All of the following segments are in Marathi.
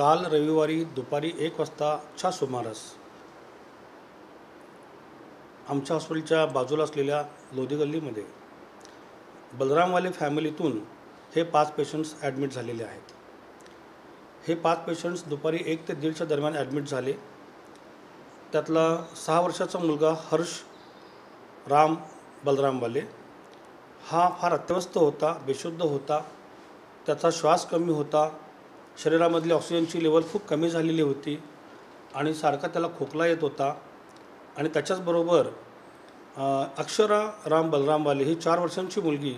काल रविवारी दुपारी 1 वाजताच्या सुमारास आमच्या हॉस्पिटलच्या बाजूला असलेल्या लोधी गल्लीमध्ये बलरामवाले फॅमिलीतून हे 5 पेशंट्स ॲडमिट झालेले आहेत। हे 5 पेशंट्स दुपारी 1 ते 1:30च्या दरम्यान ॲडमिट झाले। त्यातला 6 वर्षाचा मुलगा हर्ष राम बलरामवाले हा फार अत्यवस्थ होता, बेशुद्ध होता, त्याचा श्वास कमी होता, शरीरामधली ऑक्सिजनची लेवल खूप कमी झालेली होती आणि सारखा त्याला खोकला येत होता। आणि त्याच्याचबरोबर अक्षरा राम बलरामवाले ही 4 वर्षांची मुलगी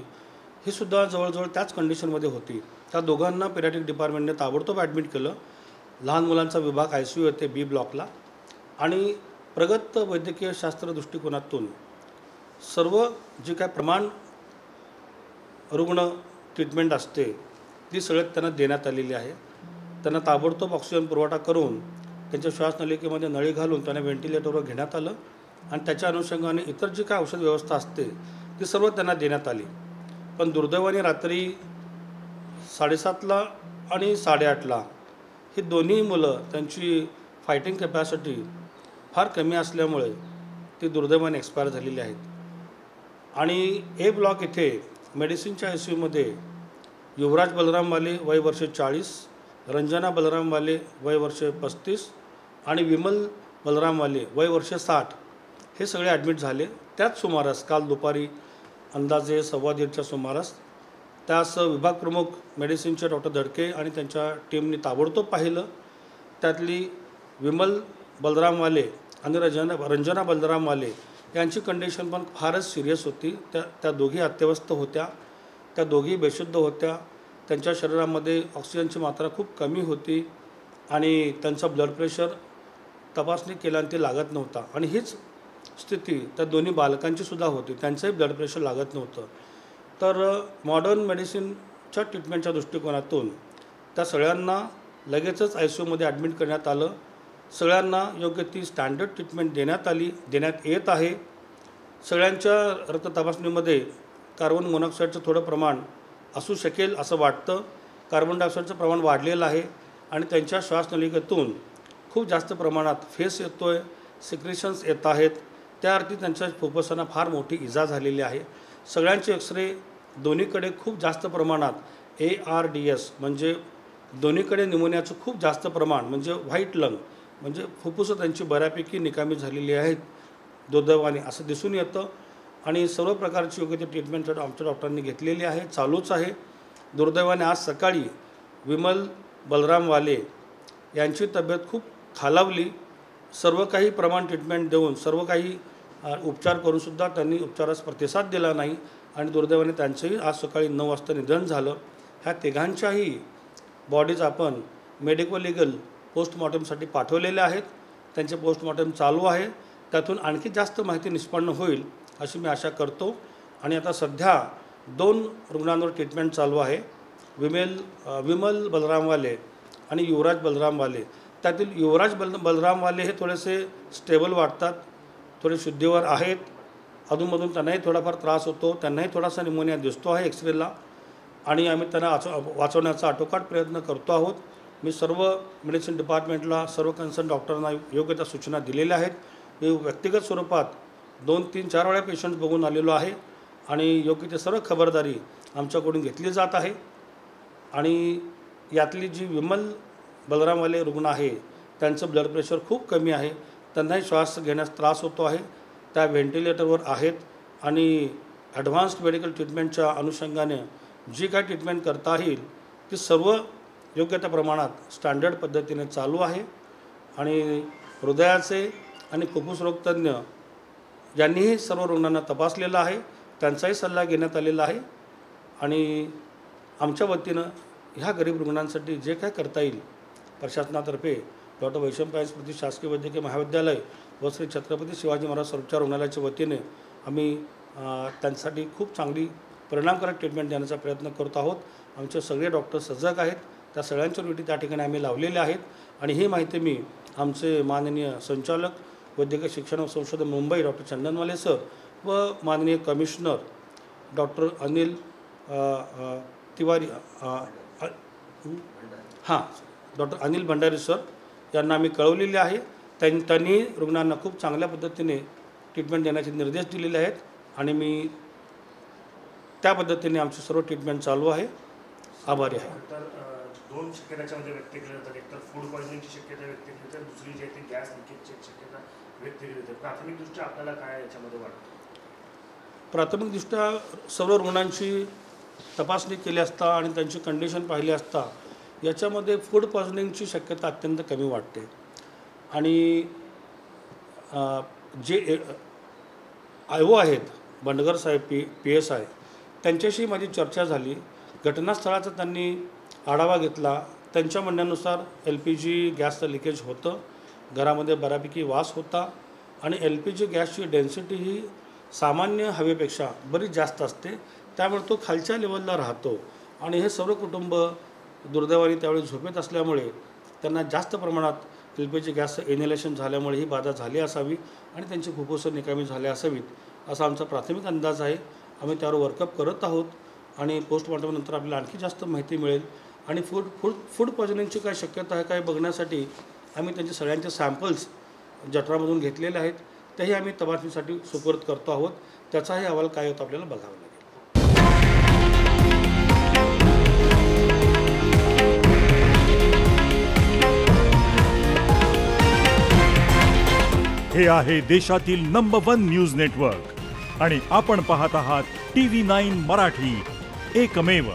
ही सुद्धा जवळजवळ त्याच कंडिशनमध्ये होती। त्या दोघांना पेडियाट्रिक डिपार्टमेंटने ताबडतोब ॲडमिट केलं। लहान मुलांचा विभाग ICU येते B ब्लॉकला आणि प्रगत वैद्यकीय शास्त्र दृष्टिकोनातून सर्व जे काय प्रमाण रुग्ण ट्रीटमेंट असते ती सगळ्यात त्यांना देण्यात आलेली आहे। त्यांना ताबडतोब ऑक्सिजन पुरवठा करून त्यांच्या श्वासनलिकेमध्ये नळी घालून त्यांना व्हेंटिलेटरवर घेण्यात आलं आणि त्याच्या अनुषंगाने इतर जी काय औषध व्यवस्था असते ती सर्व त्यांना देण्यात आली। पण दुर्दैवाने रात्री 7:30ला आणि 8:30ला ही दोन्ही मुलं त्यांची फायटिंग कॅपॅसिटी फार कमी असल्यामुळे ती दुर्दैवाने एक्सपायर झालेली आहेत। आणि A ब्लॉक इथे मेडिसिनच्या ICUमध्ये युवराज बलरामवाले वय वर्षे 40, रंजना बलरामवाले वय वर्षे 35 आणि विमल बलरामवाले वय वर्षे 60 हे सगळे ॲडमिट झाले। त्याच सुमारास काल दुपारी अंदाजे 1:15च्या सुमारास त्यास विभाग प्रमुख मेडिसिनचे डॉक्टर धडके आणि त्यांच्या टीमने ताबडतोब पाहिलं। त्यातली विमल बलरामवाले आणि रंजना बलरामवाले यांची कंडिशन पण फारच सिरियस होती। त्या दोघी अत्यवस्थ होत्या, त्या दोघी बेशुद्ध होत्या, त्यांच्या शरीरामध्ये ऑक्सिजनची मात्रा खूप कमी होती आणि त्यांचा ब्लड प्रेशर तपासणी केल्यानंतर लागत नव्हता। आणि हीच स्थिती त्या दोन्ही बालकांची सुद्धा होती, त्यांचंही ब्लड प्रेशर लागत नव्हतं। तर मॉडर्न मेडिसिनच्या ट्रीटमेंटच्या दृष्टिकोनातून त्या सगळ्यांना लगेचच ICUमध्ये ॲडमिट करण्यात आलं। सगळ्यांना योग्य ती स्टँडर्ड ट्रीटमेंट देण्यात येत आहे। सगळ्यांच्या रक्त तपासणीमध्ये कार्बन मोनॉक्साईडचं थोडं प्रमाण असू शकेल असं वाटतं। कार्बन डायऑक्साईडचं प्रमाण वाढलेलं आहे आणि त्यांच्या श्वासनलिकेतून खूप जास्त प्रमाणात फेस येतो आहे, सिक्रेशन्स येत आहेत, त्या अर्थी त्यांच्या फुफ्फुसांना फार मोठी इजा झालेली आहे। सगळ्यांचे एक्सरे दोन्हीकडे खूप जास्त प्रमाणात ARDS म्हणजे दोन्हीकडे न्यूमोनियाचं खूप जास्त प्रमाण म्हणजे व्हाईट लंग म्हणजे फुफ्फुसं त्यांची बऱ्यापैकी निकामी झालेली आहेत दुर्दैवाने असं दिसून येतं। आणि सर्व प्रकारची योग्य ती ट्रीटमेंट आमच्या डॉक्टरांनी घेतलेली आहे, चालूच आहे। दुर्दैवाने आज सकाळी विमल बलरामवाले यांची तब्येत खूप खालावली। सर्व काही प्रमाण ट्रीटमेंट देऊन सर्व काही उपचार करूनसुद्धा त्यांनी उपचारास प्रतिसाद दिला नाही आणि दुर्दैवाने त्यांचंही आज सकाळी 9 वाजता निधन झालं। ह्या तिघांच्याही बॉडीज आपण मेडिको लिगल पोस्टमॉर्टमसाठी पाठवलेल्या आहेत, त्यांचे पोस्टमॉर्टम चालू आहे। त्यातून आणखी जास्त माहिती निष्पन्न होईल अशी मी आशा करतो। आणि आता सध्या 2 रुग्णांवर ट्रीटमेंट चालू आहे, विमल बलरामवाले आणि युवराज बलरामवाले। त्यातील युवराज बलरामवाले हे थोडेसे स्टेबल वाटतात, थोडे शुद्धीवर आहेत, अधूनमधून त्यांनाही थोडाफार त्रास होतो, त्यांनाही थोडासा न्यूमोनिया दिसतो आहे एक्सरेला आणि आम्ही त्यांना वाचवण्याचा आटोकाट प्रयत्न करतो आहोत। मी सर्व मेडिसिन डिपार्टमेंटला सर्व कन्सर्न डॉक्टरांना योग्य त्या सूचना दिलेल्या आहेत। मी व्यक्तिगत स्वरूपात 2, 3, 4 वेळा पेशंट बघून आलेलो आहे आणि योग्य ते सर्व खबरदारी आमच्याकडून घेतली जात आहे। आणि यातली जी विमल बलरामवाले रुग्ण आहे त्यांचं ब्लड प्रेशर खूप कमी आहे, त्यांनाही श्वास घेण्यास त्रास होतो आहे, त्या व्हेंटिलेटरवर आहेत आणि ॲडव्हान्स्ड मेडिकल ट्रीटमेंटच्या अनुषंगाने जी काय ट्रीटमेंट करता येईल ती सर्व योग्य त्या प्रमाणात स्टँडर्ड पद्धतीने चालू आहे। आणि हृदयाचे आणि फुफ्फुस रोगतज्ञ यांनीही सर्व रुग्णांना तपासलेलं आहे, त्यांचाही सल्ला घेण्यात आलेला आहे। आणि आमच्या वतीनं ह्या गरीब रुग्णांसाठी जे काय करता येईल प्रशासनातर्फे डॉक्टर वैशंपायन स्मृती शासकीय वैद्यकीय महाविद्यालय व श्री छत्रपती शिवाजी महाराज सर्वोपचार रुग्णालयाच्या वतीने आम्ही त्यांच्यासाठी खूप चांगली परिणामकारक ट्रीटमेंट देण्याचा प्रयत्न करत आहोत। आमचे सगळे डॉक्टर सजग आहेत, त्या सगळ्यांच्या ड्युटी त्या ठिकाणी आम्ही लावलेल्या आहेत। आणि ही माहिती मी आमचे माननीय संचालक वैद्यकीय शिक्षण व संशोधन मुंबई डॉक्टर चंदनवाले सर व माननीय commissioner doctor Anil Tiwari doctor Anil Bhandari sir यांना आम्ही कळवलेले आहे. त्यांनी रुग्णांना खूप चांगल्या पद्धतीने ट्रीटमेंट देण्याचे निर्देश दिलेले आहेत आणि मी त्या पद्धतीने आमची सर्व ट्रीटमेंट चालू आहे. आभारी आहे. तर दोन शक्यताच्यामध्ये व्यक्त केल्या जातात. एक तर फूड पॉयझनिंगची शक्यता व्यक्त केली तर दुसरी जी आहे ती गॅस लिकेजची शक्यता व्यक्त केली जाते. प्राथमिकदृष्ट्या आपल्याला काय याच्यामध्ये वाटतं? प्राथमिकदृष्ट्या सर्व रुग्णांची तपासणी केली असता आणि त्यांची कंडिशन पाहिली असता याच्यामध्ये फूड पॉयझनिंगची शक्यता अत्यंत कमी वाटते. आणि जे आय.ओ. आहेत बंडगर साहेब PSI त्यांच्याशी माझी चर्चा झाली. घटनास्थळाचा त्यांनी आढावा घेतला. त्यांच्या म्हणण्यानुसार LPG गॅसचं लिकेज होतं, घरामध्ये बऱ्यापैकी वास होता आणि LPG गॅसची डेन्सिटी ही सामान्य हवेपेक्षा बरीच जास्त असते, त्यामुळे तो खालच्या लेवलला राहतो आणि हे सर्व कुटुंब दुर्दैवाने त्यावेळी झोपेत असल्यामुळे त्यांना जास्त प्रमाणात LPG गॅसचं इनहेलेशन झाल्यामुळे ही बाधा झाली असावी आणि त्यांची फुफ्फुसं निकामी झाले असावीत असा आमचा प्राथमिक अंदाज आहे. आम्ही त्यावर वर्कअप करत आहोत आणि पोस्टमॉर्टमनंतर आपल्याला आणखी जास्त माहिती मिळेल. आणि फूड पॉयझनिंगची काय शक्यता आहे काय बघण्यासाठी आम्ही त्यांचे सगळ्यांचे सॅम्पल्स जठरामधून घेतलेले आहेत, तेही आम्ही तपासणीसाठी सुपूर्द करतो आहोत. त्याचाही अहवाल काय होतो आपल्याला बघावा लागेल. हे आहे देशातील नंबर 1 न्यूज नेटवर्क आणि आपण पाहत आहात TV9 मराठी, एकमेव.